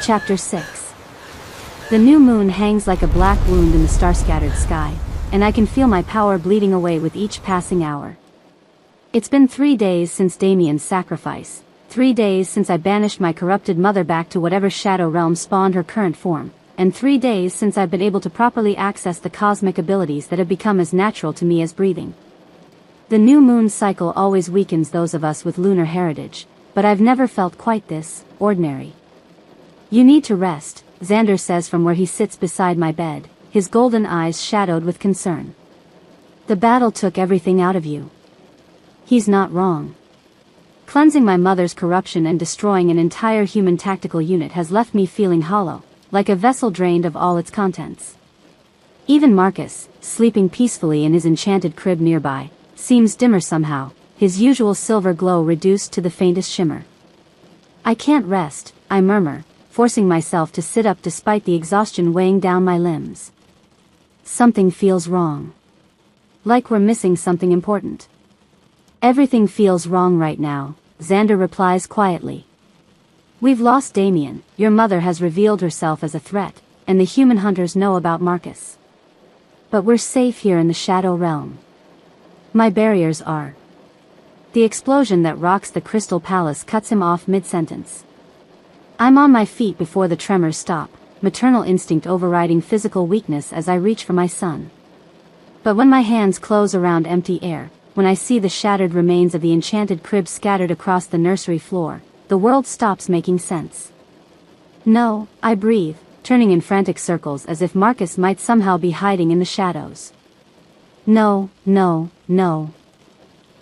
Chapter 6. The new moon hangs like a black wound in the star-scattered sky, and I can feel my power bleeding away with each passing hour. It's been 3 days since Damien's sacrifice, 3 days since I banished my corrupted mother back to whatever shadow realm spawned her current form, and 3 days since I've been able to properly access the cosmic abilities that have become as natural to me as breathing. The new moon cycle always weakens those of us with lunar heritage, but I've never felt quite this ordinary. "You need to rest," Xander says from where he sits beside my bed, his golden eyes shadowed with concern. "The battle took everything out of you." He's not wrong. Cleansing my mother's corruption and destroying an entire human tactical unit has left me feeling hollow, like a vessel drained of all its contents. Even Marcus, sleeping peacefully in his enchanted crib nearby, seems dimmer somehow, his usual silver glow reduced to the faintest shimmer. "I can't rest," I murmur, forcing myself to sit up despite the exhaustion weighing down my limbs. Something feels wrong. Like we're missing something important. "Everything feels wrong right now," Xander replies quietly. "We've lost Damien, your mother has revealed herself as a threat, and the human hunters know about Marcus. But we're safe here in the Shadow Realm. My barriers are." The explosion that rocks the Crystal Palace cuts him off mid-sentence. I'm on my feet before the tremors stop, maternal instinct overriding physical weakness as I reach for my son. But when my hands close around empty air, when I see the shattered remains of the enchanted crib scattered across the nursery floor, the world stops making sense. "No," I breathe, turning in frantic circles as if Marcus might somehow be hiding in the shadows. "No, no, no.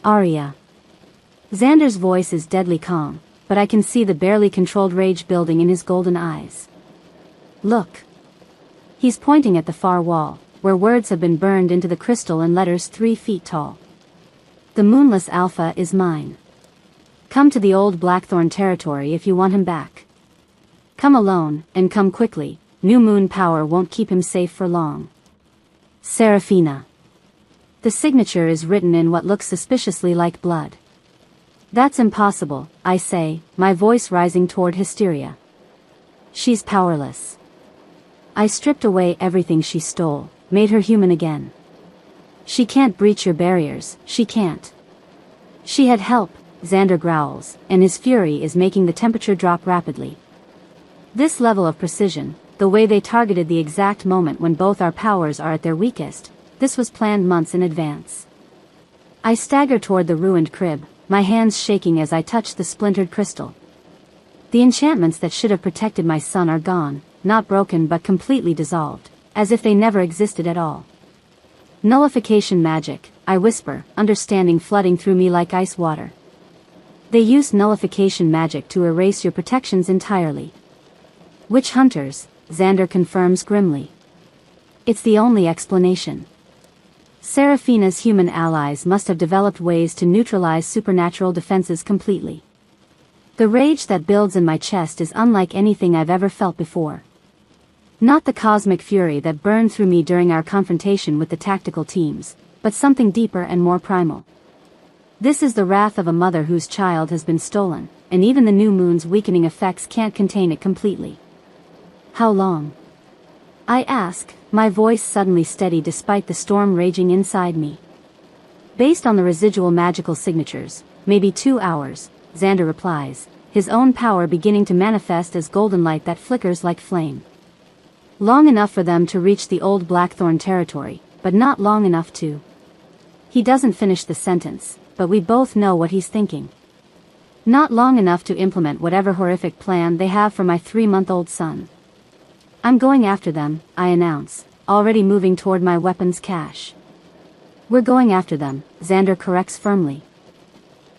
Arya." Xander's voice is deadly calm, but I can see the barely controlled rage building in his golden eyes. "Look." He's pointing at the far wall, where words have been burned into the crystal in letters 3 feet tall. "The moonless alpha is mine. Come to the old Blackthorn territory if you want him back. Come alone, and come quickly, new moon power won't keep him safe for long. Serafina." The signature is written in what looks suspiciously like blood. "That's impossible," I say, my voice rising toward hysteria. "She's powerless. I stripped away everything she stole, made her human again. She can't breach your barriers, she can't." "She had help," Xander growls, and his fury is making the temperature drop rapidly. This level of precision, the way they targeted the exact moment when both our powers are at their weakest, this was planned months in advance. I stagger toward the ruined crib, my hands shaking as I touch the splintered crystal. The enchantments that should have protected my son are gone, not broken but completely dissolved, as if they never existed at all. "Nullification magic," I whisper, understanding flooding through me like ice water. "They used nullification magic to erase your protections entirely." "Witch hunters," Xander confirms grimly. "It's the only explanation. Serafina's human allies must have developed ways to neutralize supernatural defenses completely." The rage that builds in my chest is unlike anything I've ever felt before. Not the cosmic fury that burned through me during our confrontation with the tactical teams, but something deeper and more primal. This is the wrath of a mother whose child has been stolen, and even the new moon's weakening effects can't contain it completely. "How long?" I ask, my voice suddenly steady despite the storm raging inside me. "Based on the residual magical signatures, maybe 2 hours, Xander replies, his own power beginning to manifest as golden light that flickers like flame. "Long enough for them to reach the old Blackthorn territory, but not long enough to..." He doesn't finish the sentence, but we both know what he's thinking. "Not long enough to implement whatever horrific plan they have for my 3-month-old son." "I'm going after them," I announce, already moving toward my weapons cache. "We're going after them," Xander corrects firmly.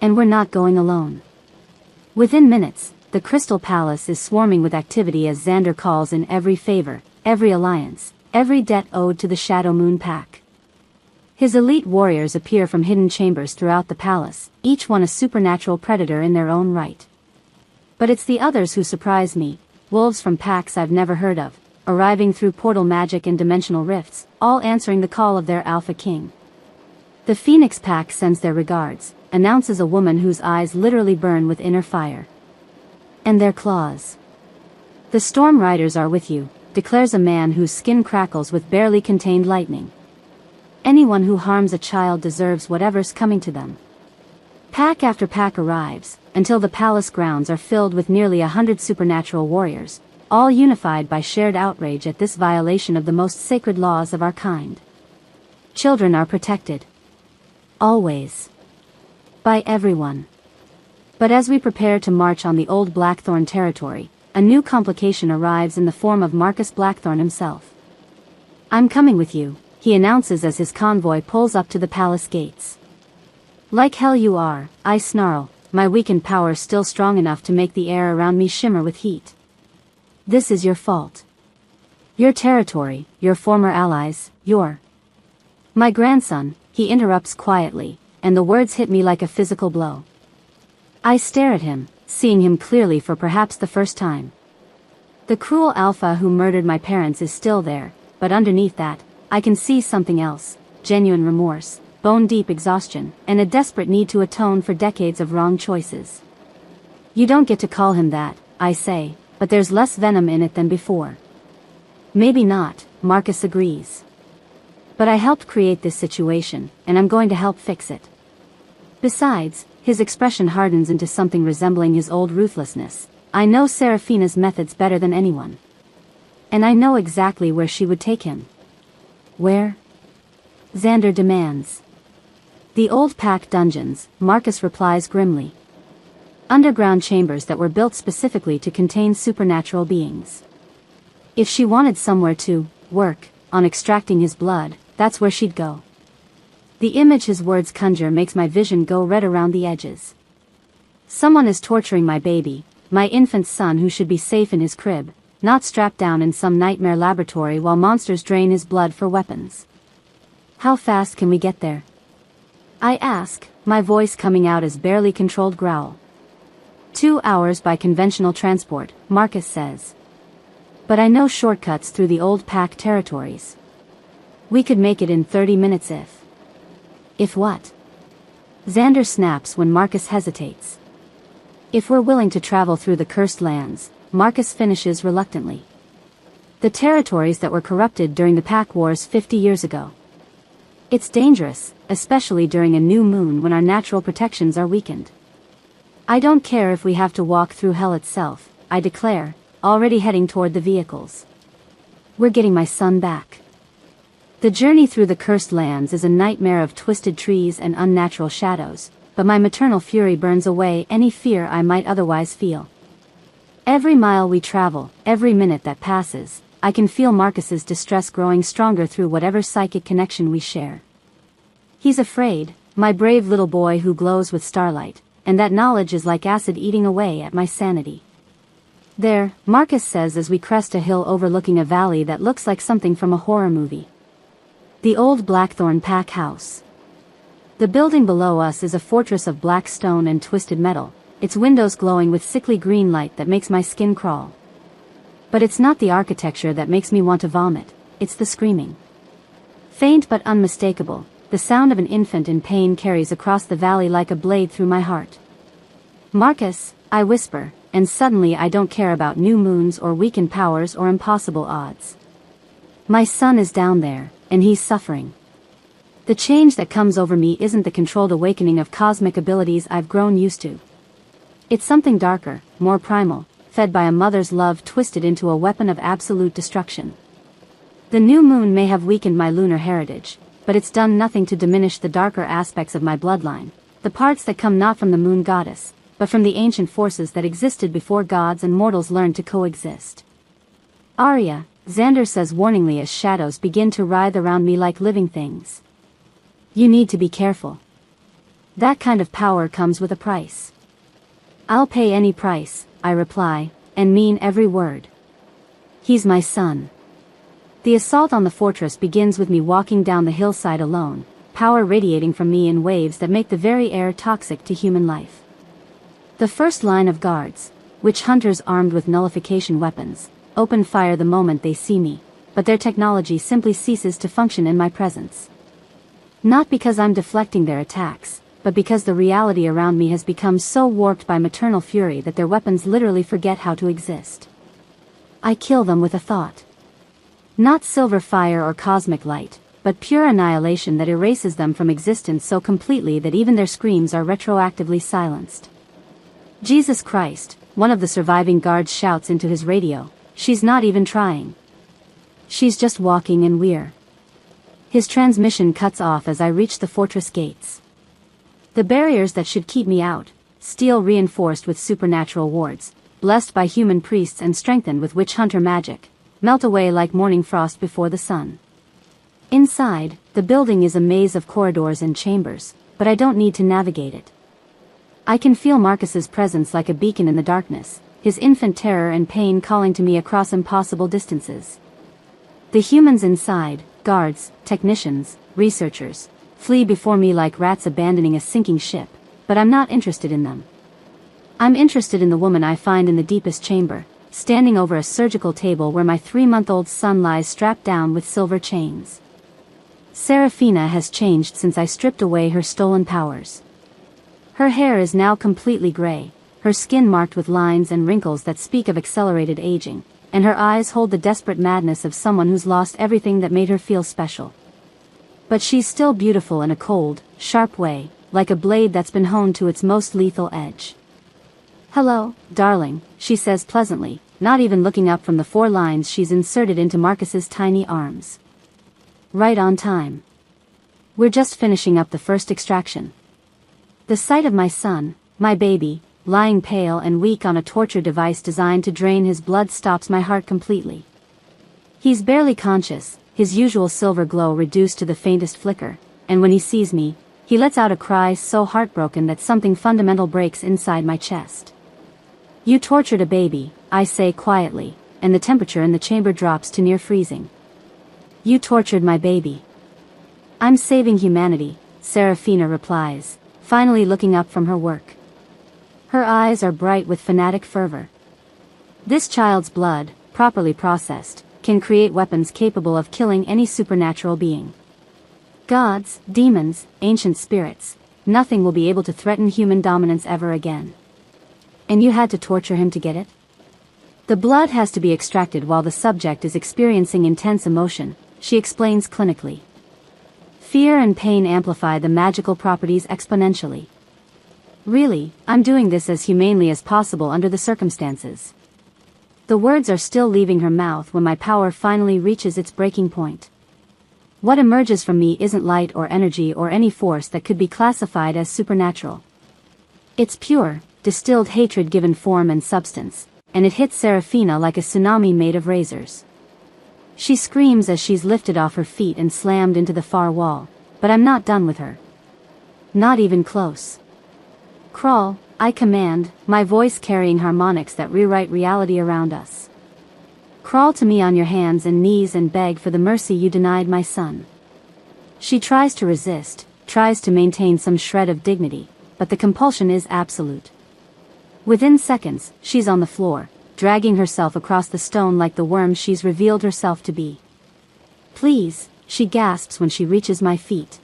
"And we're not going alone." Within minutes, the Crystal Palace is swarming with activity as Xander calls in every favor, every alliance, every debt owed to the Shadow Moon Pack. His elite warriors appear from hidden chambers throughout the palace, each one a supernatural predator in their own right. But it's the others who surprise me. Wolves from packs I've never heard of, arriving through portal magic and dimensional rifts, all answering the call of their alpha king. The Phoenix pack sends their regards, announces a woman whose eyes literally burn with inner fire. And their claws. The storm riders are with you, declares a man whose skin crackles with barely contained lightning. Anyone who harms a child deserves whatever's coming to them. Pack after pack arrives, until the palace grounds are filled with nearly 100 supernatural warriors, all unified by shared outrage at this violation of the most sacred laws of our kind. Children are protected. Always. By everyone. But as we prepare to march on the old Blackthorn territory, a new complication arrives in the form of Marcus Blackthorn himself. "I'm coming with you," he announces as his convoy pulls up to the palace gates. "Like hell you are," I snarl, my weakened power still strong enough to make the air around me shimmer with heat. "This is your fault. Your territory, your former allies, your..." "My grandson," he interrupts quietly, and the words hit me like a physical blow. I stare at him, seeing him clearly for perhaps the first time. The cruel alpha who murdered my parents is still there, but underneath that, I can see something else: genuine remorse, bone-deep exhaustion, and a desperate need to atone for decades of wrong choices. "You don't get to call him that," I say, but there's less venom in it than before. "Maybe not," Marcus agrees. "But I helped create this situation, and I'm going to help fix it." Besides, his expression hardens into something resembling his old ruthlessness. "I know Seraphina's methods better than anyone. And I know exactly where she would take him." "Where?" Xander demands. "The old pack dungeons," Marcus replies grimly. "Underground chambers that were built specifically to contain supernatural beings. If she wanted somewhere to work on extracting his blood, that's where she'd go." The image his words conjure makes my vision go red around the edges. Someone is torturing my baby, my infant son who should be safe in his crib, not strapped down in some nightmare laboratory while monsters drain his blood for weapons. "How fast can we get there?" I ask, my voice coming out as barely controlled growl. 2 hours by conventional transport, Marcus says. "But I know shortcuts through the old pack territories. We could make it in 30 minutes if..." "If what?" Xander snaps when Marcus hesitates. "If we're willing to travel through the cursed lands," Marcus finishes reluctantly. "The territories that were corrupted during the Pack Wars 50 years ago. It's dangerous, especially during a new moon when our natural protections are weakened." "I don't care if we have to walk through hell itself," I declare, already heading toward the vehicles. "We're getting my son back." The journey through the cursed lands is a nightmare of twisted trees and unnatural shadows, but my maternal fury burns away any fear I might otherwise feel. Every mile we travel, every minute that passes, I can feel Marcus's distress growing stronger through whatever psychic connection we share. He's afraid, my brave little boy who glows with starlight, and that knowledge is like acid eating away at my sanity. "There," Marcus says as we crest a hill overlooking a valley that looks like something from a horror movie. "The old Blackthorn Pack House." The building below us is a fortress of black stone and twisted metal, its windows glowing with sickly green light that makes my skin crawl. But it's not the architecture that makes me want to vomit, it's the screaming. Faint but unmistakable, the sound of an infant in pain carries across the valley like a blade through my heart. "Marcus," I whisper, and suddenly I don't care about new moons or weakened powers or impossible odds. My son is down there, and he's suffering. The change that comes over me isn't the controlled awakening of cosmic abilities I've grown used to. It's something darker, more primal, fed by a mother's love twisted into a weapon of absolute destruction. The new moon may have weakened my lunar heritage, but it's done nothing to diminish the darker aspects of my bloodline, the parts that come not from the moon goddess, but from the ancient forces that existed before gods and mortals learned to coexist. "Arya," Xander says warningly as shadows begin to writhe around me like living things. "You need to be careful. That kind of power comes with a price." "I'll pay any price," I reply, and mean every word. He's my son. The assault on the fortress begins with me walking down the hillside alone, power radiating from me in waves that make the very air toxic to human life. The first line of guards, witch hunters armed with nullification weapons, open fire the moment they see me, but their technology simply ceases to function in my presence. Not because I'm deflecting their attacks, but because the reality around me has become so warped by maternal fury that their weapons literally forget how to exist. I kill them with a thought. Not silver fire or cosmic light, but pure annihilation that erases them from existence so completely that even their screams are retroactively silenced. Jesus Christ, one of the surviving guards shouts into his radio, she's not even trying. She's just walking and we're. His transmission cuts off as I reach the fortress gates. The barriers that should keep me out, steel reinforced with supernatural wards, blessed by human priests and strengthened with witch hunter magic, melt away like morning frost before the sun. Inside, the building is a maze of corridors and chambers, but I don't need to navigate it. I can feel Marcus's presence like a beacon in the darkness, his infant terror and pain calling to me across impossible distances. The humans inside, guards, technicians, researchers, flee before me like rats abandoning a sinking ship, but I'm not interested in them. I'm interested in the woman I find in the deepest chamber, standing over a surgical table where my 3-month-old son lies strapped down with silver chains. Serafina has changed since I stripped away her stolen powers. Her hair is now completely gray, her skin marked with lines and wrinkles that speak of accelerated aging, and her eyes hold the desperate madness of someone who's lost everything that made her feel special. But she's still beautiful in a cold, sharp way, like a blade that's been honed to its most lethal edge. "Hello, darling," she says pleasantly, not even looking up from the 4 lines she's inserted into Marcus's tiny arms. Right on time. We're just finishing up the first extraction. The sight of my son, my baby, lying pale and weak on a torture device designed to drain his blood stops my heart completely. He's barely conscious, his usual silver glow reduced to the faintest flicker, and when he sees me, he lets out a cry so heartbroken that something fundamental breaks inside my chest. "You tortured a baby," I say quietly, and the temperature in the chamber drops to near freezing. "You tortured my baby." "I'm saving humanity," Serafina replies, finally looking up from her work. Her eyes are bright with fanatic fervor. "This child's blood, properly processed, can create weapons capable of killing any supernatural being. Gods, demons, ancient spirits, nothing will be able to threaten human dominance ever again. And you had to torture him to get it? The blood has to be extracted while the subject is experiencing intense emotion," she explains clinically. "Fear and pain amplify the magical properties exponentially. Really, I'm doing this as humanely as possible under the circumstances." The words are still leaving her mouth when my power finally reaches its breaking point. What emerges from me isn't light or energy or any force that could be classified as supernatural. It's pure, distilled hatred given form and substance, and it hits Serafina like a tsunami made of razors. She screams as she's lifted off her feet and slammed into the far wall, but I'm not done with her. Not even close. "Crawl," I command, my voice carrying harmonics that rewrite reality around us. "Crawl to me on your hands and knees and beg for the mercy you denied my son." She tries to resist, tries to maintain some shred of dignity, but the compulsion is absolute. Within seconds, she's on the floor, dragging herself across the stone like the worm she's revealed herself to be. "Please," she gasps when she reaches my feet.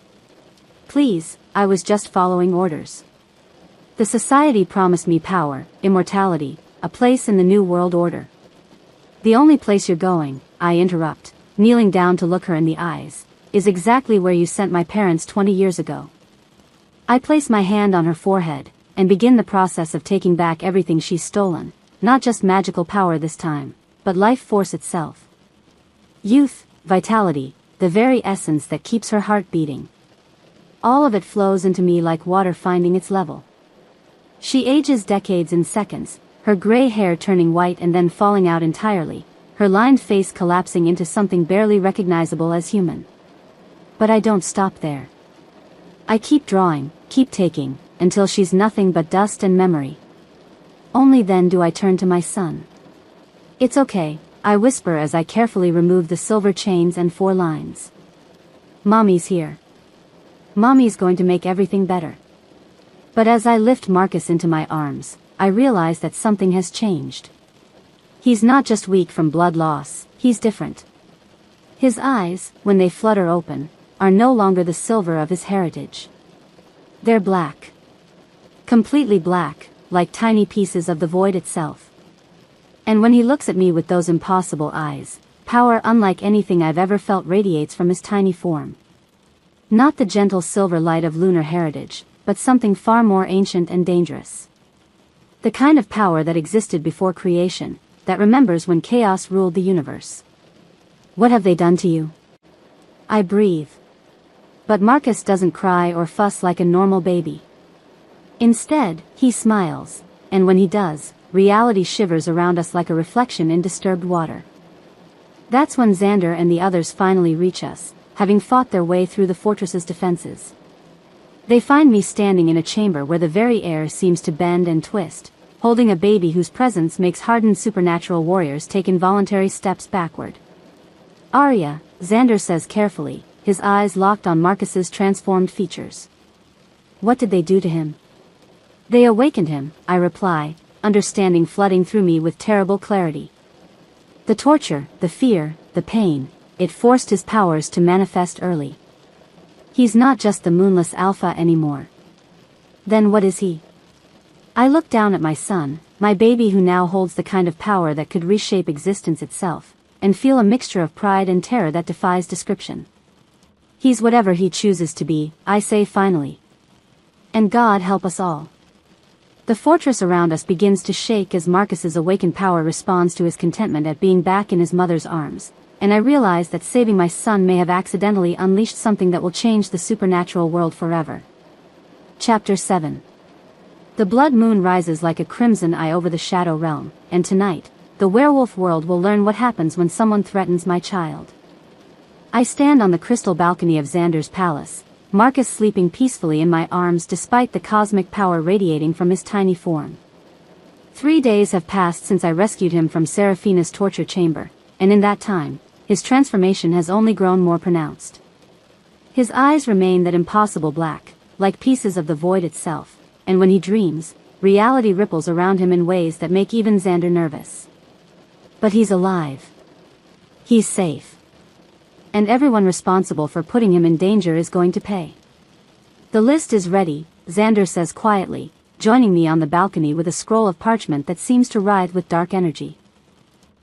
"Please, I was just following orders. The society promised me power, immortality, a place in the new world order." "The only place you're going," I interrupt, kneeling down to look her in the eyes, "is exactly where you sent my parents 20 years ago." I place my hand on her forehead, and begin the process of taking back everything she's stolen, not just magical power this time, but life force itself. Youth, vitality, the very essence that keeps her heart beating. All of it flows into me like water finding its level. She ages decades in seconds, her gray hair turning white and then falling out entirely, her lined face collapsing into something barely recognizable as human. But I don't stop there. I keep drawing, keep taking, until she's nothing but dust and memory. Only then do I turn to my son. "It's okay," I whisper as I carefully remove the silver chains and 4 lines. "Mommy's here. Mommy's going to make everything better." But as I lift Marcus into my arms, I realize that something has changed. He's not just weak from blood loss, he's different. His eyes, when they flutter open, are no longer the silver of his heritage. They're black. Completely black, like tiny pieces of the void itself. And when he looks at me with those impossible eyes, power unlike anything I've ever felt radiates from his tiny form. Not the gentle silver light of lunar heritage, but something far more ancient and dangerous. The kind of power that existed before creation, that remembers when chaos ruled the universe. What have they done to you? I breathe. But Marcus doesn't cry or fuss like a normal baby. Instead, he smiles, and when he does, reality shivers around us like a reflection in disturbed water. That's when Xander and the others finally reach us, having fought their way through the fortress's defenses. They find me standing in a chamber where the very air seems to bend and twist, holding a baby whose presence makes hardened supernatural warriors take involuntary steps backward. "Arya," Xander says carefully, his eyes locked on Marcus's transformed features. "What did they do to him?" "They awakened him," I reply, understanding flooding through me with terrible clarity. The torture, the fear, the pain, it forced his powers to manifest early. He's not just the moonless alpha anymore. Then what is he? I look down at my son, my baby who now holds the kind of power that could reshape existence itself, and feel a mixture of pride and terror that defies description. He's whatever he chooses to be, I say finally. And God help us all. The fortress around us begins to shake as Marcus's awakened power responds to his contentment at being back in his mother's arms, and I realize that saving my son may have accidentally unleashed something that will change the supernatural world forever. Chapter 7. The blood moon rises like a crimson eye over the shadow realm, and tonight, the werewolf world will learn what happens when someone threatens my child. I stand on the crystal balcony of Xander's palace, Marcus sleeping peacefully in my arms despite the cosmic power radiating from his tiny form. 3 days have passed since I rescued him from Seraphina's torture chamber, and in that time, his transformation has only grown more pronounced. His eyes remain that impossible black, like pieces of the void itself, and when he dreams, reality ripples around him in ways that make even Xander nervous. But he's alive. He's safe. And everyone responsible for putting him in danger is going to pay. The list is ready, Xander says quietly, joining me on the balcony with a scroll of parchment that seems to writhe with dark energy.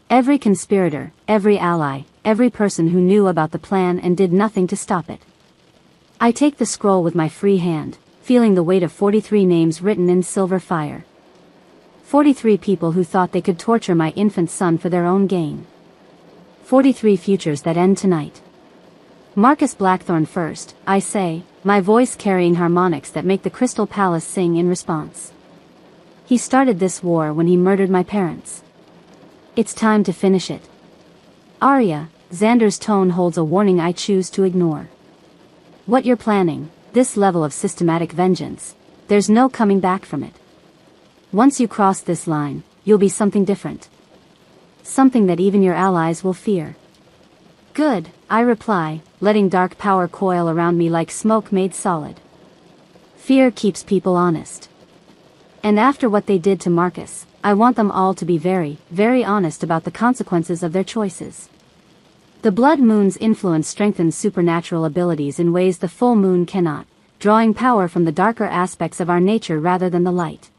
Every conspirator, every ally, every person who knew about the plan and did nothing to stop it. I take the scroll with my free hand, feeling the weight of 43 names written in silver fire. 43 people who thought they could torture my infant son for their own gain. 43 futures that end tonight. Marcus Blackthorn first, I say, my voice carrying harmonics that make the Crystal Palace sing in response. He started this war when he murdered my parents. It's time to finish it. Arya, Xander's tone holds a warning I choose to ignore. What you're planning, this level of systematic vengeance, there's no coming back from it. Once you cross this line, you'll be something different. Something that even your allies will fear. Good, I reply, letting dark power coil around me like smoke made solid. Fear keeps people honest. And after what they did to Marcus, I want them all to be very, very honest about the consequences of their choices. The blood moon's influence strengthens supernatural abilities in ways the full moon cannot, drawing power from the darker aspects of our nature rather than the light.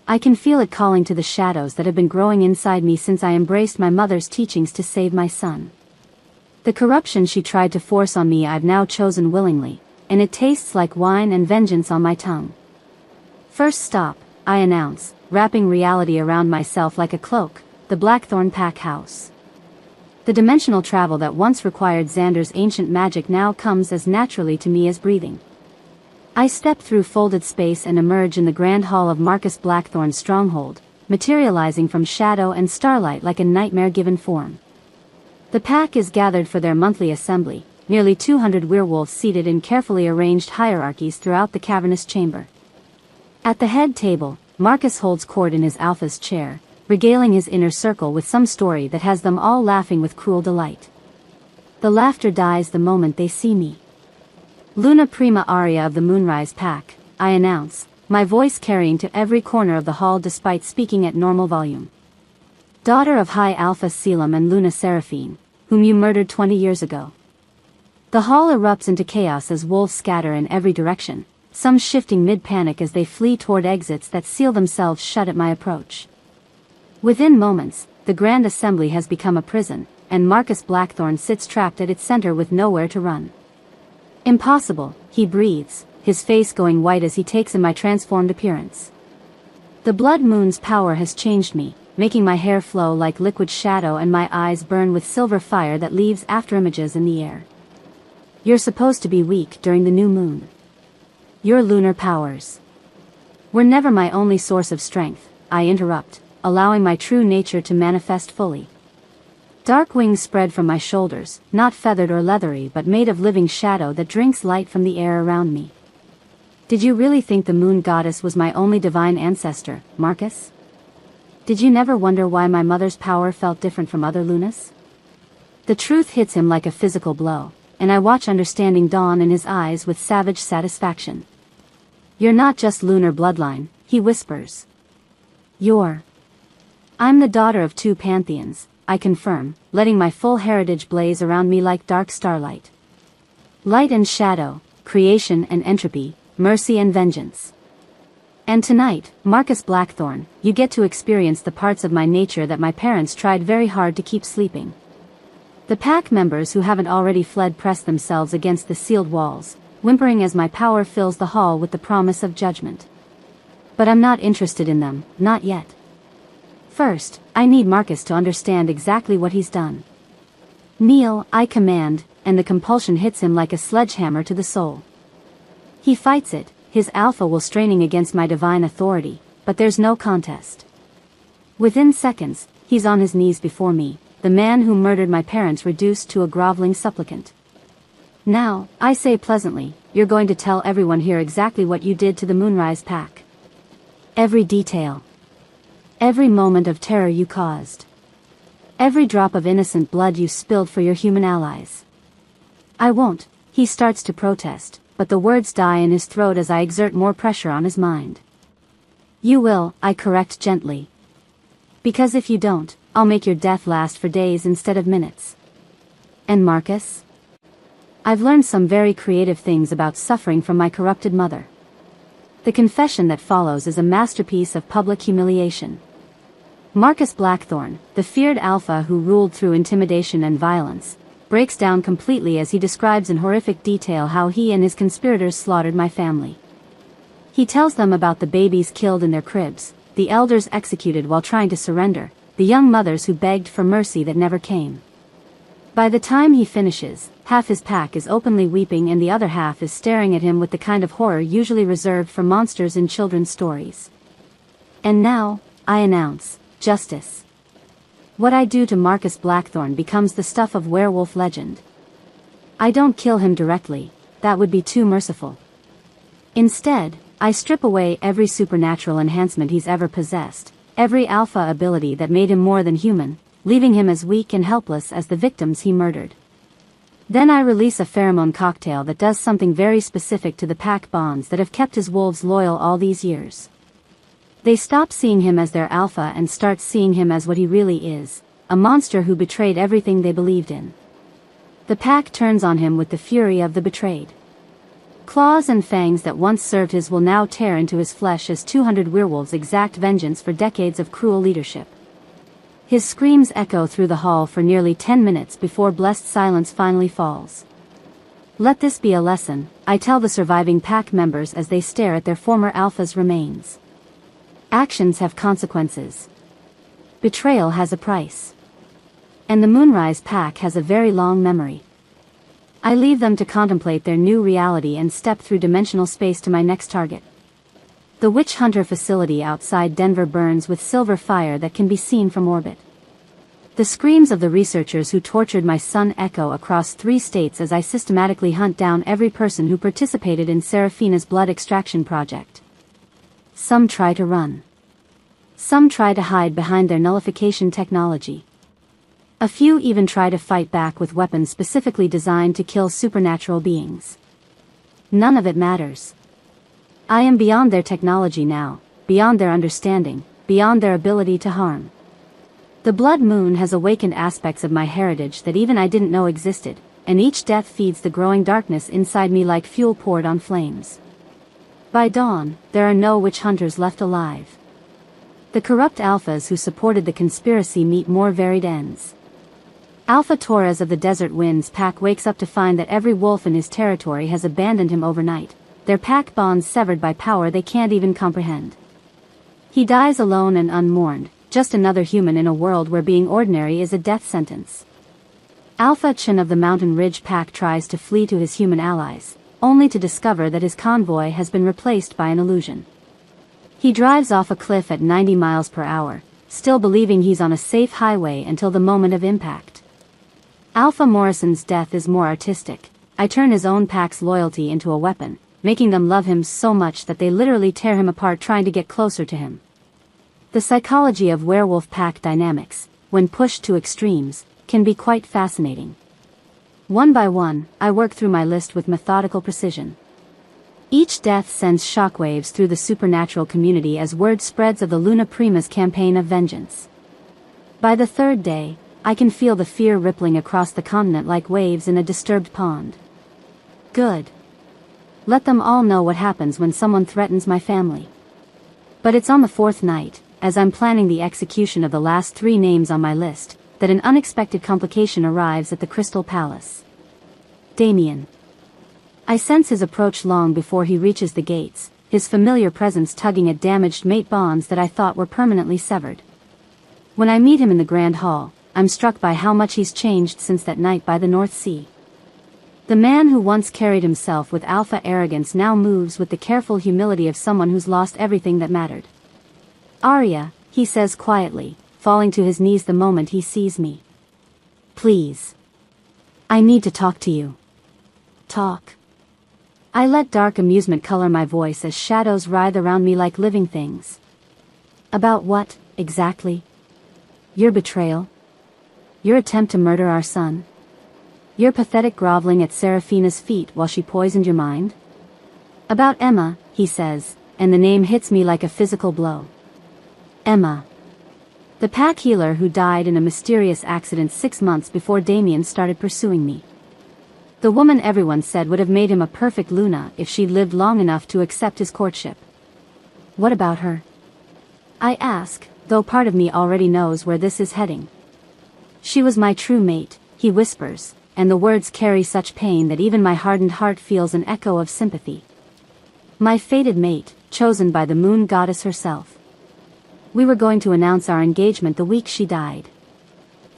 I can feel it calling to the shadows that have been growing inside me since I embraced my mother's teachings to save my son. The corruption she tried to force on me I've now chosen willingly, and it tastes like wine and vengeance on my tongue. First stop, I announce, wrapping reality around myself like a cloak, the Blackthorn Pack House. The dimensional travel that once required Xander's ancient magic now comes as naturally to me as breathing. I step through folded space and emerge in the grand hall of Marcus Blackthorn's stronghold, materializing from shadow and starlight like a nightmare-given form. The pack is gathered for their monthly assembly, nearly 200 werewolves seated in carefully arranged hierarchies throughout the cavernous chamber. At the head table, Marcus holds court in his alpha's chair, regaling his inner circle with some story that has them all laughing with cruel delight. The laughter dies the moment they see me. Luna Prima Arya of the Moonrise Pack, I announce, my voice carrying to every corner of the hall despite speaking at normal volume. Daughter of High Alpha Selim and Luna Seraphine, whom you murdered 20 years ago. The hall erupts into chaos as wolves scatter in every direction, some shifting mid-panic as they flee toward exits that seal themselves shut at my approach. Within moments, the Grand Assembly has become a prison, and Marcus Blackthorne sits trapped at its center with nowhere to run. Impossible, he breathes, his face going white as he takes in my transformed appearance. The blood moon's power has changed me, making my hair flow like liquid shadow and my eyes burn with silver fire that leaves afterimages in the air. You're supposed to be weak during the new moon. Your lunar powers were never my only source of strength, I interrupt, allowing my true nature to manifest fully. Dark wings spread from my shoulders, not feathered or leathery but made of living shadow that drinks light from the air around me. Did you really think the moon goddess was my only divine ancestor, Marcus? Did you never wonder why my mother's power felt different from other Lunas? The truth hits him like a physical blow, and I watch understanding dawn in his eyes with savage satisfaction. You're not just lunar bloodline, he whispers. I'm the daughter of two pantheons, I confirm, letting my full heritage blaze around me like dark starlight. Light and shadow, creation and entropy, mercy and vengeance. And tonight, Marcus Blackthorne, you get to experience the parts of my nature that my parents tried very hard to keep sleeping. The pack members who haven't already fled press themselves against the sealed walls, whimpering as my power fills the hall with the promise of judgment. But I'm not interested in them, not yet. First, I need Marcus to understand exactly what he's done. Kneel, I command, and the compulsion hits him like a sledgehammer to the soul. He fights it, his alpha will straining against my divine authority, but there's no contest. Within seconds, he's on his knees before me, the man who murdered my parents reduced to a groveling supplicant. Now, I say pleasantly, you're going to tell everyone here exactly what you did to the Moonrise Pack. Every detail. Every moment of terror you caused. Every drop of innocent blood you spilled for your human allies. I won't, he starts to protest, but the words die in his throat as I exert more pressure on his mind. You will, I correct gently. Because if you don't, I'll make your death last for days instead of minutes. And Marcus? I've learned some very creative things about suffering from my corrupted mother. The confession that follows is a masterpiece of public humiliation. Marcus Blackthorne, the feared alpha who ruled through intimidation and violence, breaks down completely as he describes in horrific detail how he and his conspirators slaughtered my family. He tells them about the babies killed in their cribs, the elders executed while trying to surrender, the young mothers who begged for mercy that never came. By the time he finishes, half his pack is openly weeping and the other half is staring at him with the kind of horror usually reserved for monsters in children's stories. And now, I announce, justice. What I do to Marcus Blackthorne becomes the stuff of werewolf legend. I don't kill him directly, that would be too merciful. Instead, I strip away every supernatural enhancement he's ever possessed, every alpha ability that made him more than human, leaving him as weak and helpless as the victims he murdered. Then I release a pheromone cocktail that does something very specific to the pack bonds that have kept his wolves loyal all these years. They stop seeing him as their alpha and start seeing him as what he really is, a monster who betrayed everything they believed in. The pack turns on him with the fury of the betrayed. Claws and fangs that once served his will now tear into his flesh as 200 werewolves exact vengeance for decades of cruel leadership. His screams echo through the hall for nearly 10 minutes before blessed silence finally falls. Let this be a lesson, I tell the surviving pack members as they stare at their former alpha's remains. Actions have consequences. Betrayal has a price. And the Moonrise Pack has a very long memory. I leave them to contemplate their new reality and step through dimensional space to my next target. The Witch Hunter facility outside Denver burns with silver fire that can be seen from orbit. The screams of the researchers who tortured my son echo across 3 states as I systematically hunt down every person who participated in Seraphina's blood extraction project. Some try to run. Some try to hide behind their nullification technology. A few even try to fight back with weapons specifically designed to kill supernatural beings. None of it matters. I am beyond their technology now, beyond their understanding, beyond their ability to harm. The blood moon has awakened aspects of my heritage that even I didn't know existed, and each death feeds the growing darkness inside me like fuel poured on flames. By dawn, there are no witch hunters left alive. The corrupt alphas who supported the conspiracy meet more varied ends. Alpha Torres of the Desert Winds pack wakes up to find that every wolf in his territory has abandoned him overnight, their pack bonds severed by power they can't even comprehend. He dies alone and unmourned, just another human in a world where being ordinary is a death sentence. Alpha Chen of the Mountain Ridge pack tries to flee to his human allies, only to discover that his convoy has been replaced by an illusion. He drives off a cliff at 90 miles per hour, still believing he's on a safe highway until the moment of impact. Alpha Morrison's death is more artistic. I turn his own pack's loyalty into a weapon, making them love him so much that they literally tear him apart trying to get closer to him. The psychology of werewolf pack dynamics, when pushed to extremes, can be quite fascinating. One by one, I work through my list with methodical precision. Each death sends shockwaves through the supernatural community as word spreads of the Luna Prima's campaign of vengeance. By the third day, I can feel the fear rippling across the continent like waves in a disturbed pond. Good. Let them all know what happens when someone threatens my family. But it's on the fourth night, as I'm planning the execution of the last 3 names on my list, that an unexpected complication arrives at the Crystal Palace. Damien. I sense his approach long before he reaches the gates, his familiar presence tugging at damaged mate bonds that I thought were permanently severed. When I meet him in the Grand Hall, I'm struck by how much he's changed since that night by the North Sea. The man who once carried himself with alpha arrogance now moves with the careful humility of someone who's lost everything that mattered. Arya, he says quietly, falling to his knees the moment he sees me. Please. I need to talk to you. Talk. I let dark amusement color my voice as shadows writhe around me like living things. About what, exactly? Your betrayal? Your attempt to murder our son? Your pathetic groveling at Seraphina's feet while she poisoned your mind? About Emma, he says, and the name hits me like a physical blow. Emma. The pack healer who died in a mysterious accident 6 months before Damien started pursuing me. The woman everyone said would have made him a perfect Luna if she'd lived long enough to accept his courtship. What about her? I ask, though part of me already knows where this is heading. She was my true mate, he whispers, and the words carry such pain that even my hardened heart feels an echo of sympathy. My fated mate, chosen by the moon goddess herself. We were going to announce our engagement the week she died.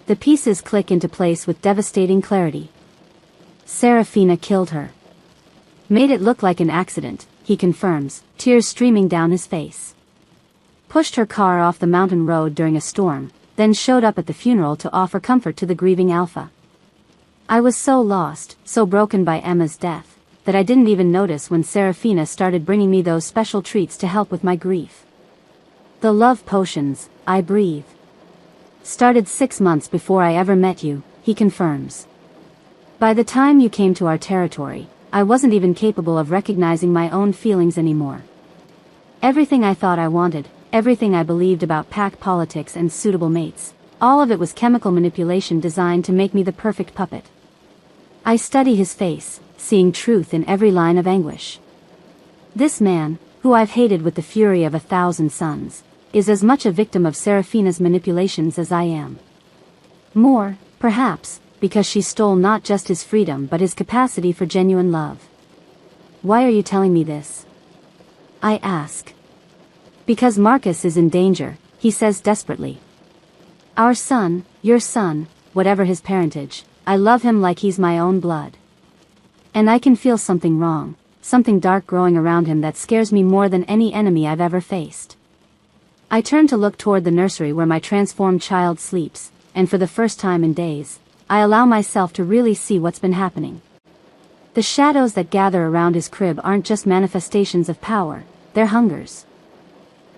The pieces click into place with devastating clarity. Seraphina killed her. Made it look like an accident, he confirms, tears streaming down his face. Pushed her car off the mountain road during a storm, then showed up at the funeral to offer comfort to the grieving Alpha. I was so lost, so broken by Emma's death, that I didn't even notice when Seraphina started bringing me those special treats to help with my grief. The love potions, I breathe. Started 6 months before I ever met you, he confirms. By the time you came to our territory, I wasn't even capable of recognizing my own feelings anymore. Everything I thought I wanted, everything I believed about pack politics and suitable mates, all of it was chemical manipulation designed to make me the perfect puppet. I study his face, seeing truth in every line of anguish. This man, who I've hated with the fury of 1,000 suns, is as much a victim of Seraphina's manipulations as I am. More, perhaps, because she stole not just his freedom but his capacity for genuine love. Why are you telling me this? I ask. Because Marcus is in danger, he says desperately. Our son, your son, whatever his parentage, I love him like he's my own blood. And I can feel something wrong, something dark growing around him that scares me more than any enemy I've ever faced. I turn to look toward the nursery where my transformed child sleeps, and for the first time in days, I allow myself to really see what's been happening. The shadows that gather around his crib aren't just manifestations of power, they're hungers.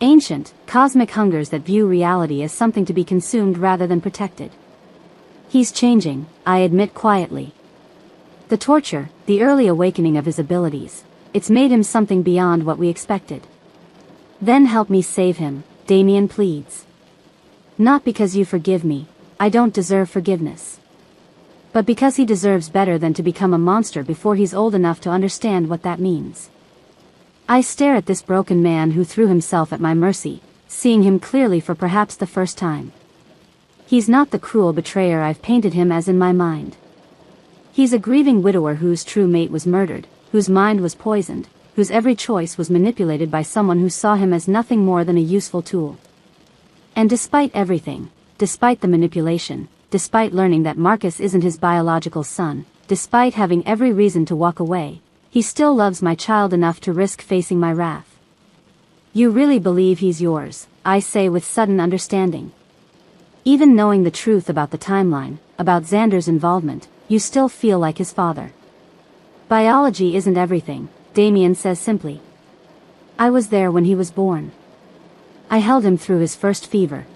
Ancient, cosmic hungers that view reality as something to be consumed rather than protected. He's changing, I admit quietly. The torture, the early awakening of his abilities, it's made him something beyond what we expected. Then help me save him, Damien pleads. Not because you forgive me, I don't deserve forgiveness. But because he deserves better than to become a monster before he's old enough to understand what that means. I stare at this broken man who threw himself at my mercy, seeing him clearly for perhaps the first time. He's not the cruel betrayer I've painted him as in my mind. He's a grieving widower whose true mate was murdered, whose mind was poisoned, whose every choice was manipulated by someone who saw him as nothing more than a useful tool. And despite everything, despite the manipulation, despite learning that Marcus isn't his biological son, despite having every reason to walk away, he still loves my child enough to risk facing my wrath. You really believe he's yours, I say with sudden understanding. Even knowing the truth about the timeline, about Xander's involvement, you still feel like his father. Biology isn't everything, Damien says simply. I was there when he was born. I held him through his first fever.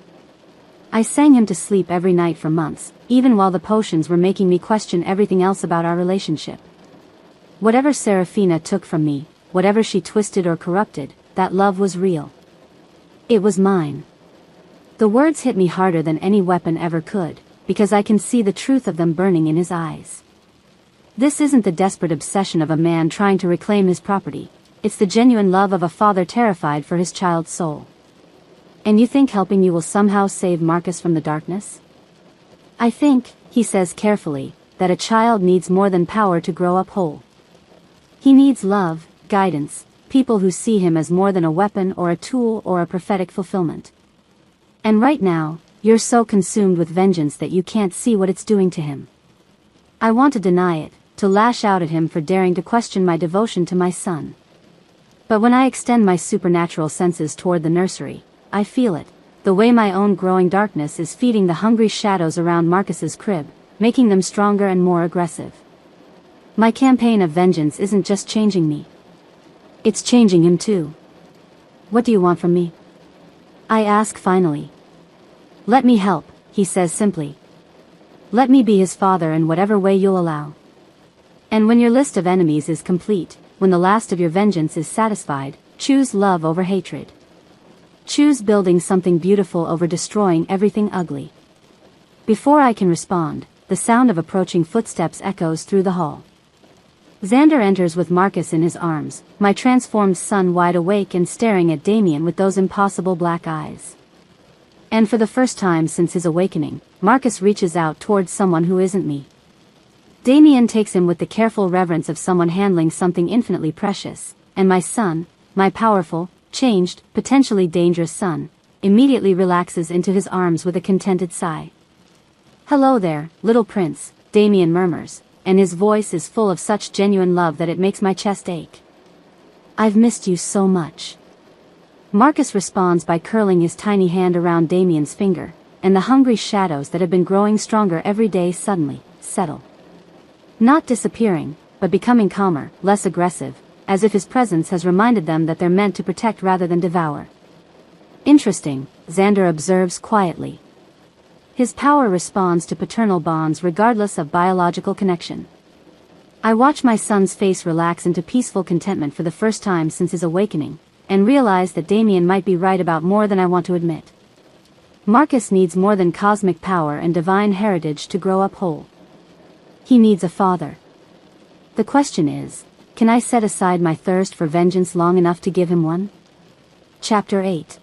I sang him to sleep every night for months, even while the potions were making me question everything else about our relationship. Whatever Serafina took from me, whatever she twisted or corrupted, that love was real. It was mine. The words hit me harder than any weapon ever could, because I can see the truth of them burning in his eyes. This isn't the desperate obsession of a man trying to reclaim his property, it's the genuine love of a father terrified for his child's soul. And you think helping you will somehow save Marcus from the darkness? I think, he says carefully, that a child needs more than power to grow up whole. He needs love, guidance, people who see him as more than a weapon or a tool or a prophetic fulfillment. And right now, you're so consumed with vengeance that you can't see what it's doing to him. I want to deny it, to lash out at him for daring to question my devotion to my son. But when I extend my supernatural senses toward the nursery, I feel it, the way my own growing darkness is feeding the hungry shadows around Marcus's crib, making them stronger and more aggressive. My campaign of vengeance isn't just changing me. It's changing him too. What do you want from me? I ask finally. Let me help, he says simply. Let me be his father in whatever way you'll allow. And when your list of enemies is complete, when the last of your vengeance is satisfied, choose love over hatred. Choose building something beautiful over destroying everything ugly. Before I can respond, the sound of approaching footsteps echoes through the hall. Xander enters with Marcus in his arms, my transformed son wide awake and staring at Damien with those impossible black eyes. And for the first time since his awakening, Marcus reaches out towards someone who isn't me. Damien takes him with the careful reverence of someone handling something infinitely precious, and my son, my powerful, changed, potentially dangerous son, immediately relaxes into his arms with a contented sigh. Hello there, little prince, Damien murmurs, and his voice is full of such genuine love that it makes my chest ache. I've missed you so much. Marcus responds by curling his tiny hand around Damien's finger, and the hungry shadows that have been growing stronger every day suddenly settle. Not disappearing, but becoming calmer, less aggressive, as if his presence has reminded them that they're meant to protect rather than devour. Interesting, Xander observes quietly. His power responds to paternal bonds regardless of biological connection. I watch my son's face relax into peaceful contentment for the first time since his awakening, and realize that Damien might be right about more than I want to admit. Marcus needs more than cosmic power and divine heritage to grow up whole. He needs a father. The question is, can I set aside my thirst for vengeance long enough to give him one? Chapter 8.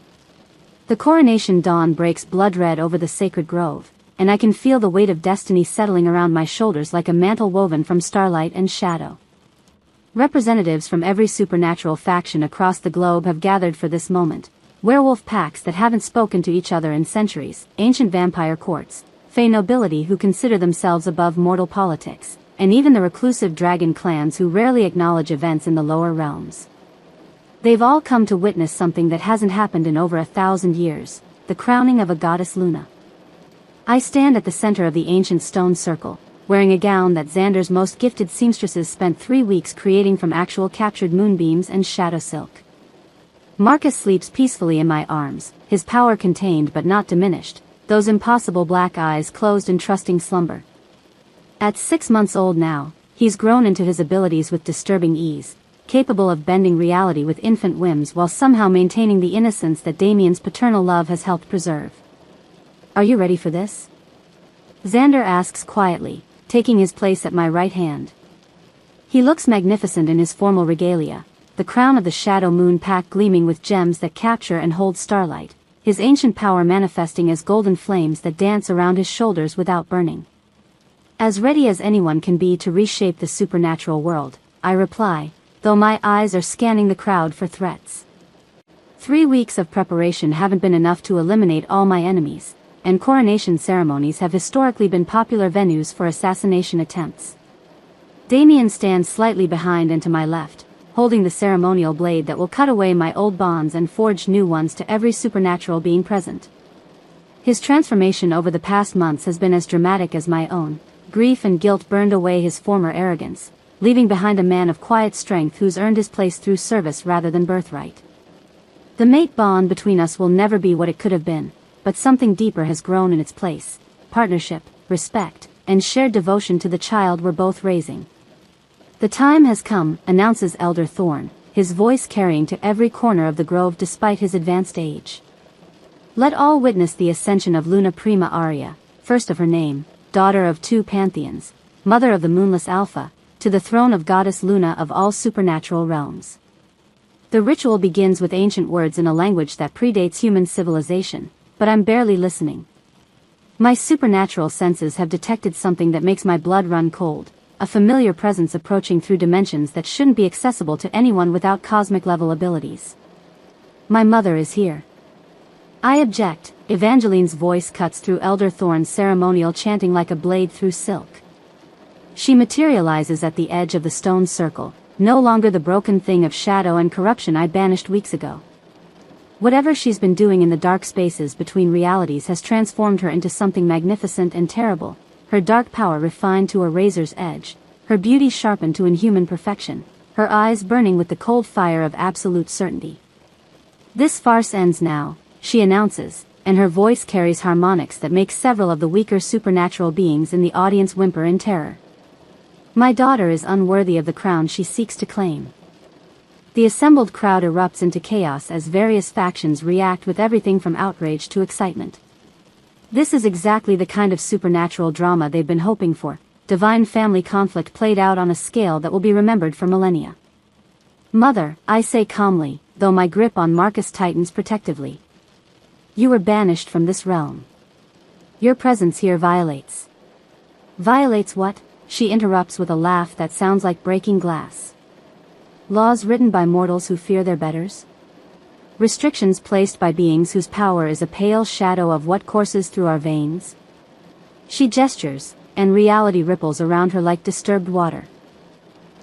The coronation dawn breaks blood-red over the sacred grove, and I can feel the weight of destiny settling around my shoulders like a mantle woven from starlight and shadow. Representatives from every supernatural faction across the globe have gathered for this moment. Werewolf packs that haven't spoken to each other in centuries, ancient vampire courts, fey nobility who consider themselves above mortal politics, and even the reclusive dragon clans who rarely acknowledge events in the lower realms. They've all come to witness something that hasn't happened in over 1,000 years, the crowning of a goddess Luna. I stand at the center of the ancient stone circle, wearing a gown that Xander's most gifted seamstresses spent 3 weeks creating from actual captured moonbeams and shadow silk. Marcus sleeps peacefully in my arms, his power contained but not diminished, those impossible black eyes closed in trusting slumber. At 6 months old now, he's grown into his abilities with disturbing ease, capable of bending reality with infant whims while somehow maintaining the innocence that Damien's paternal love has helped preserve. Are you ready for this? Xander asks quietly, taking his place at my right hand. He looks magnificent in his formal regalia, the crown of the shadow moon pack gleaming with gems that capture and hold starlight, his ancient power manifesting as golden flames that dance around his shoulders without burning. As ready as anyone can be to reshape the supernatural world, I reply, though my eyes are scanning the crowd for threats. 3 weeks of preparation haven't been enough to eliminate all my enemies, and coronation ceremonies have historically been popular venues for assassination attempts. Damien stands slightly behind and to my left, holding the ceremonial blade that will cut away my old bonds and forge new ones to every supernatural being present. His transformation over the past months has been as dramatic as my own. Grief and guilt burned away his former arrogance, leaving behind a man of quiet strength who's earned his place through service rather than birthright. The mate bond between us will never be what it could have been, but something deeper has grown in its place: partnership, respect, and shared devotion to the child we're both raising. The time has come, announces Elder Thorn, his voice carrying to every corner of the grove despite his advanced age. Let all witness the ascension of Luna Prima Aria, first of her name, daughter of 2 pantheons, mother of the moonless Alpha, to the throne of Goddess Luna of all supernatural realms. The ritual begins with ancient words in a language that predates human civilization, but I'm barely listening. My supernatural senses have detected something that makes my blood run cold, a familiar presence approaching through dimensions that shouldn't be accessible to anyone without cosmic-level abilities. My mother is here. I object. Evangeline's voice cuts through Elder Thorn's ceremonial chanting like a blade through silk. She materializes at the edge of the stone circle, no longer the broken thing of shadow and corruption I banished weeks ago. Whatever she's been doing in the dark spaces between realities has transformed her into something magnificent and terrible, her dark power refined to a razor's edge, her beauty sharpened to inhuman perfection, her eyes burning with the cold fire of absolute certainty. This farce ends now, she announces, and her voice carries harmonics that make several of the weaker supernatural beings in the audience whimper in terror. My daughter is unworthy of the crown she seeks to claim. The assembled crowd erupts into chaos as various factions react with everything from outrage to excitement. This is exactly the kind of supernatural drama they've been hoping for, divine family conflict played out on a scale that will be remembered for millennia. Mother, I say calmly, though my grip on Marcus tightens protectively. You were banished from this realm. Your presence here violates. Violates what? She interrupts with a laugh that sounds like breaking glass. Laws written by mortals who fear their betters? Restrictions placed by beings whose power is a pale shadow of what courses through our veins? She gestures, and reality ripples around her like disturbed water.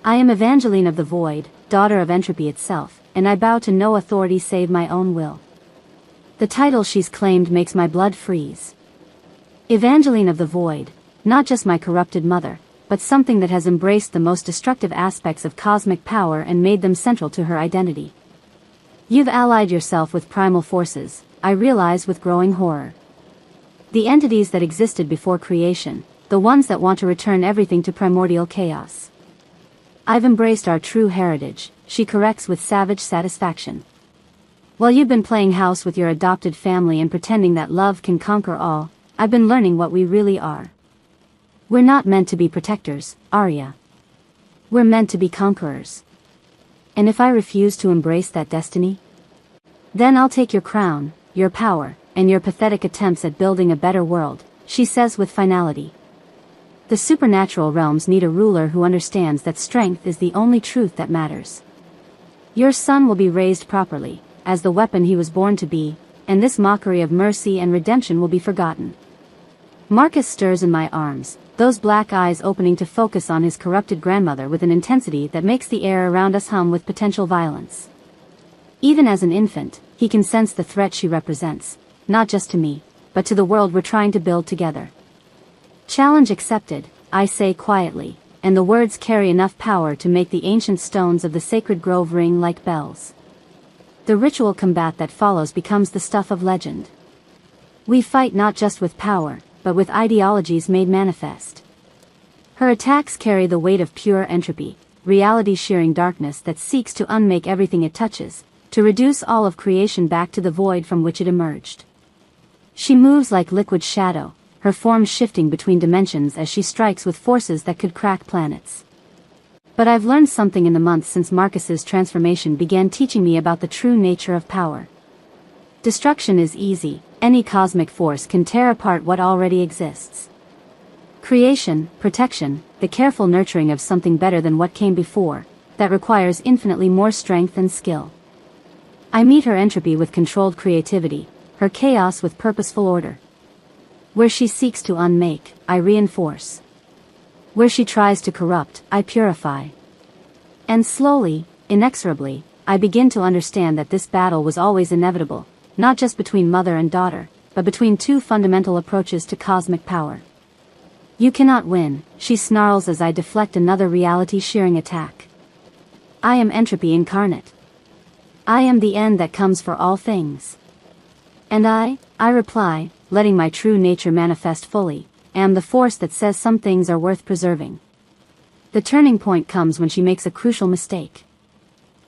I am Evangeline of the Void, daughter of entropy itself, and I bow to no authority save my own will. The title she's claimed makes my blood freeze. Evangeline of the Void, not just my corrupted mother, but something that has embraced the most destructive aspects of cosmic power and made them central to her identity. You've allied yourself with primal forces, I realize with growing horror. The entities that existed before creation, the ones that want to return everything to primordial chaos. I've embraced our true heritage, she corrects with savage satisfaction. While you've been playing house with your adopted family and pretending that love can conquer all, I've been learning what we really are. We're not meant to be protectors, Arya. We're meant to be conquerors. And if I refuse to embrace that destiny? Then I'll take your crown, your power, and your pathetic attempts at building a better world, she says with finality. The supernatural realms need a ruler who understands that strength is the only truth that matters. Your son will be raised properly, as the weapon he was born to be, and this mockery of mercy and redemption will be forgotten. Marcus stirs in my arms, those black eyes opening to focus on his corrupted grandmother with an intensity that makes the air around us hum with potential violence. Even as an infant, he can sense the threat she represents, not just to me, but to the world we're trying to build together. Challenge accepted, I say quietly, and the words carry enough power to make the ancient stones of the sacred grove ring like bells. The ritual combat that follows becomes the stuff of legend. We fight not just with power, but with ideologies made manifest. Her attacks carry the weight of pure entropy, reality-shearing darkness that seeks to unmake everything it touches, to reduce all of creation back to the void from which it emerged. She moves like liquid shadow, her form shifting between dimensions as she strikes with forces that could crack planets. But I've learned something in the months since Marcus's transformation began teaching me about the true nature of power. Destruction is easy, any cosmic force can tear apart what already exists. Creation, protection, the careful nurturing of something better than what came before, that requires infinitely more strength and skill. I meet her entropy with controlled creativity, her chaos with purposeful order. Where she seeks to unmake, I reinforce. Where she tries to corrupt, I purify. And slowly, inexorably, I begin to understand that this battle was always inevitable, not just between mother and daughter, but between two fundamental approaches to cosmic power. You cannot win, she snarls as I deflect another reality-shearing attack. I am entropy incarnate. I am the end that comes for all things. And I reply, letting my true nature manifest fully, am the force that says some things are worth preserving. The turning point comes when she makes a crucial mistake.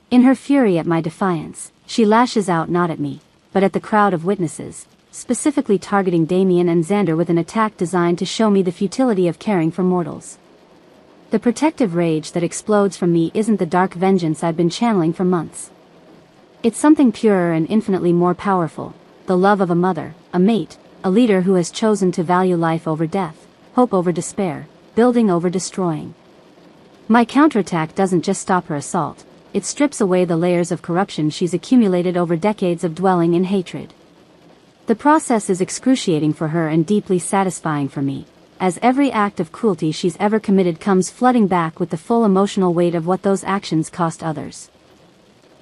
In her fury at my defiance, she lashes out not at me, but at the crowd of witnesses, specifically targeting Damien and Xander with an attack designed to show me the futility of caring for mortals. The protective rage that explodes from me isn't the dark vengeance I've been channeling for months. It's something purer and infinitely more powerful, the love of a mother, a mate, a leader who has chosen to value life over death, hope over despair, building over destroying. My counterattack doesn't just stop her assault, it strips away the layers of corruption she's accumulated over decades of dwelling in hatred. The process is excruciating for her and deeply satisfying for me, as every act of cruelty she's ever committed comes flooding back with the full emotional weight of what those actions cost others.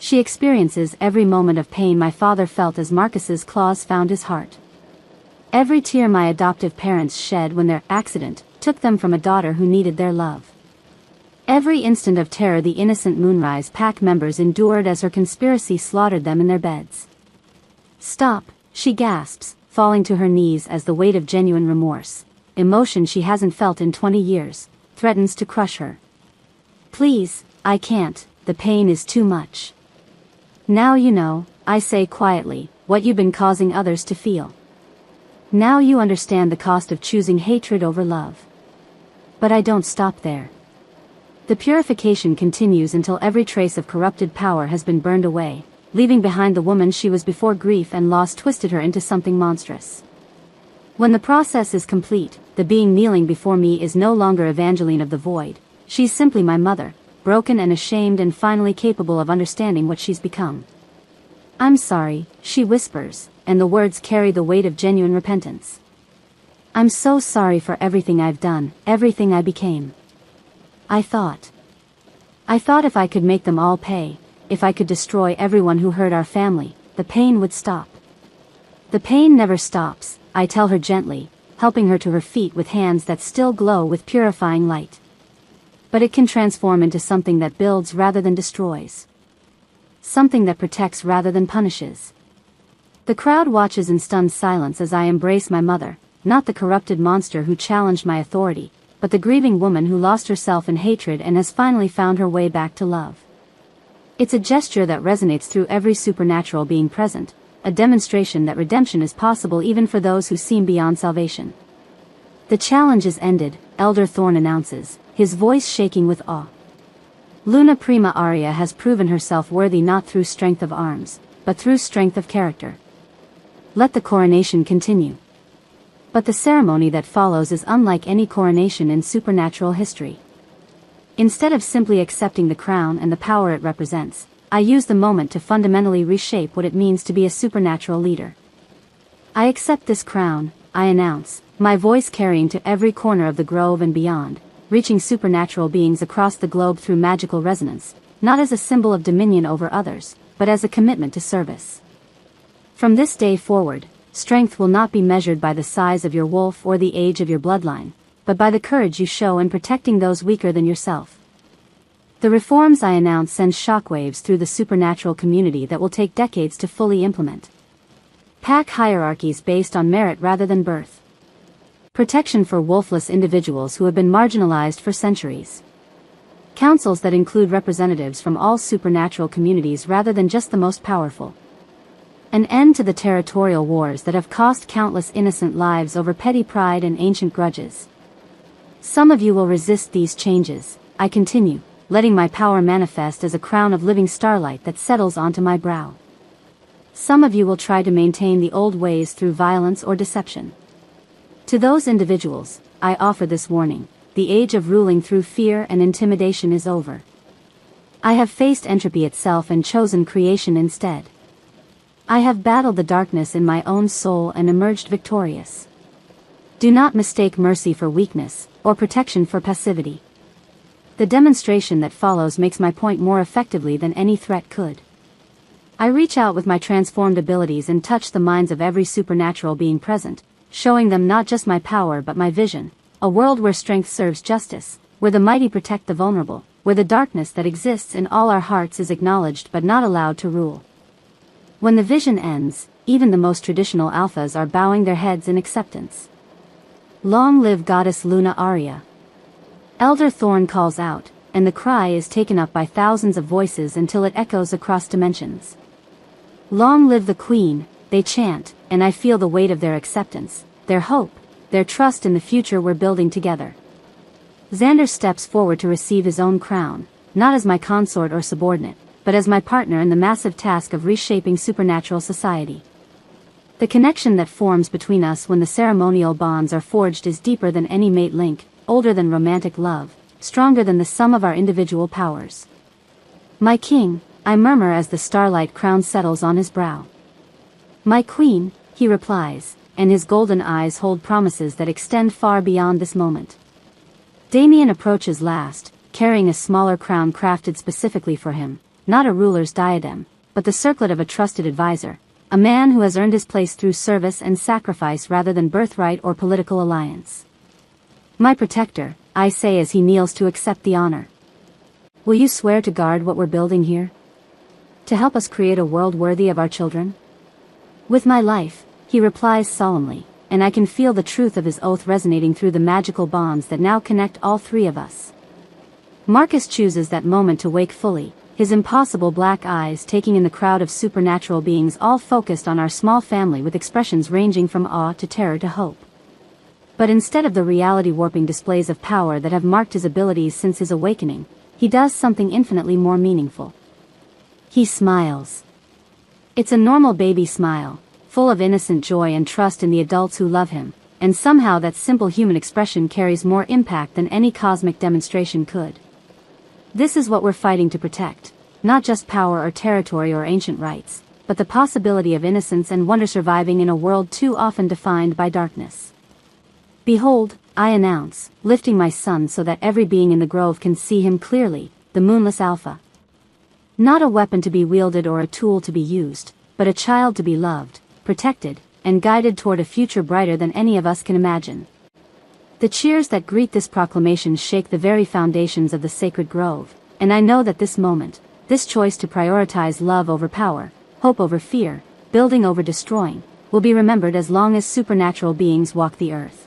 She experiences every moment of pain my father felt as Marcus's claws found his heart. Every tear my adoptive parents shed when their accident took them from a daughter who needed their love. Every instant of terror the innocent Moonrise Pack members endured as her conspiracy slaughtered them in their beds. Stop, she gasps, falling to her knees as the weight of genuine remorse, emotion she hasn't felt in 20 years, threatens to crush her. Please, I can't, the pain is too much. Now you know, I say quietly, what you've been causing others to feel. Now you understand the cost of choosing hatred over love. But I don't stop there. The purification continues until every trace of corrupted power has been burned away, leaving behind the woman she was before grief and loss twisted her into something monstrous. When the process is complete, the being kneeling before me is no longer Evangeline of the Void, she's simply my mother, broken and ashamed and finally capable of understanding what she's become. I'm sorry, she whispers, and the words carry the weight of genuine repentance. I'm so sorry for everything I've done, everything I became. I thought if I could make them all pay, if I could destroy everyone who hurt our family, the pain would stop. The pain never stops, I tell her gently, helping her to her feet with hands that still glow with purifying light. But it can transform into something that builds rather than destroys. Something that protects rather than punishes. The crowd watches in stunned silence as I embrace my mother, not the corrupted monster who challenged my authority, but the grieving woman who lost herself in hatred and has finally found her way back to love. It's a gesture that resonates through every supernatural being present, a demonstration that redemption is possible even for those who seem beyond salvation. The challenge is ended, Elder Thorn announces, his voice shaking with awe. Luna Prima Aria has proven herself worthy not through strength of arms, but through strength of character. Let the coronation continue. But the ceremony that follows is unlike any coronation in supernatural history. Instead of simply accepting the crown and the power it represents, I use the moment to fundamentally reshape what it means to be a supernatural leader. I accept this crown, I announce, my voice carrying to every corner of the grove and beyond, reaching supernatural beings across the globe through magical resonance, not as a symbol of dominion over others, but as a commitment to service. From this day forward, strength will not be measured by the size of your wolf or the age of your bloodline, but by the courage you show in protecting those weaker than yourself. The reforms I announce send shockwaves through the supernatural community that will take decades to fully implement. Pack hierarchies based on merit rather than birth. Protection for wolfless individuals who have been marginalized for centuries. Councils that include representatives from all supernatural communities rather than just the most powerful. An end to the territorial wars that have cost countless innocent lives over petty pride and ancient grudges. Some of you will resist these changes, I continue, letting my power manifest as a crown of living starlight that settles onto my brow. Some of you will try to maintain the old ways through violence or deception. To those individuals, I offer this warning: the age of ruling through fear and intimidation is over. I have faced entropy itself and chosen creation instead. I have battled the darkness in my own soul and emerged victorious. Do not mistake mercy for weakness, or protection for passivity. The demonstration that follows makes my point more effectively than any threat could. I reach out with my transformed abilities and touch the minds of every supernatural being present, showing them not just my power but my vision, a world where strength serves justice, where the mighty protect the vulnerable, where the darkness that exists in all our hearts is acknowledged but not allowed to rule. When the vision ends, even the most traditional alphas are bowing their heads in acceptance. Long live Goddess Luna Aria. Elder Thorn calls out, and the cry is taken up by thousands of voices until it echoes across dimensions. Long live the Queen, they chant, and I feel the weight of their acceptance, their hope, their trust in the future we're building together. Xander steps forward to receive his own crown, not as my consort or subordinate, but as my partner in the massive task of reshaping supernatural society. The connection that forms between us when the ceremonial bonds are forged is deeper than any mate link, older than romantic love, stronger than the sum of our individual powers. My king, I murmur as the starlight crown settles on his brow. My queen, he replies, and his golden eyes hold promises that extend far beyond this moment. Damien approaches last, carrying a smaller crown crafted specifically for him, not a ruler's diadem, but the circlet of a trusted advisor, a man who has earned his place through service and sacrifice rather than birthright or political alliance. My protector, I say as he kneels to accept the honor. Will you swear to guard what we're building here? To help us create a world worthy of our children? With my life, he replies solemnly, and I can feel the truth of his oath resonating through the magical bonds that now connect all three of us. Marcus chooses that moment to wake fully, his impossible black eyes taking in the crowd of supernatural beings all focused on our small family with expressions ranging from awe to terror to hope. But instead of the reality-warping displays of power that have marked his abilities since his awakening, he does something infinitely more meaningful. He smiles. It's a normal baby smile, full of innocent joy and trust in the adults who love him, and somehow that simple human expression carries more impact than any cosmic demonstration could. This is what we're fighting to protect, not just power or territory or ancient rights, but the possibility of innocence and wonder surviving in a world too often defined by darkness. Behold, I announce, lifting my son so that every being in the grove can see him clearly, the moonless alpha. Not a weapon to be wielded or a tool to be used, but a child to be loved, protected, and guided toward a future brighter than any of us can imagine. The cheers that greet this proclamation shake the very foundations of the sacred grove, and I know that this moment, this choice to prioritize love over power, hope over fear, building over destroying, will be remembered as long as supernatural beings walk the earth.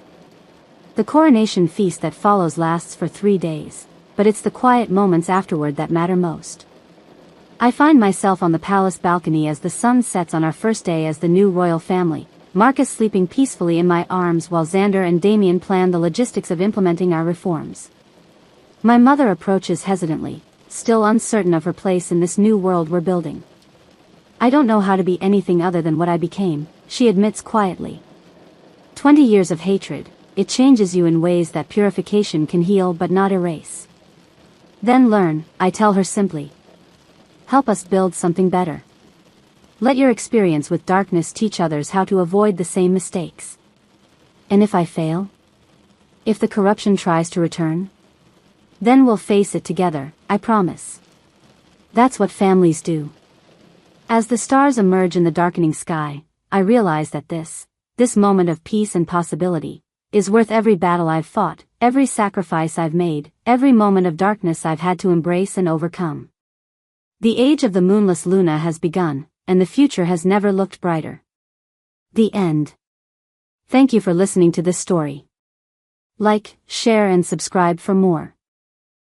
The coronation feast that follows lasts for 3 days, but it's the quiet moments afterward that matter most. I find myself on the palace balcony as the sun sets on our first day as the new royal family, Marcus sleeping peacefully in my arms while Xander and Damien plan the logistics of implementing our reforms. My mother approaches hesitantly, still uncertain of her place in this new world we're building. I don't know how to be anything other than what I became, she admits quietly. 20 years of hatred, it changes you in ways that purification can heal but not erase. Then learn, I tell her simply. Help us build something better. Let your experience with darkness teach others how to avoid the same mistakes. And if I fail? If the corruption tries to return? Then we'll face it together, I promise. That's what families do. As the stars emerge in the darkening sky, I realize that this moment of peace and possibility, is worth every battle I've fought, every sacrifice I've made, every moment of darkness I've had to embrace and overcome. The age of the moonless Luna has begun, and the future has never looked brighter. The end. Thank you for listening to this story. Like, share and subscribe for more.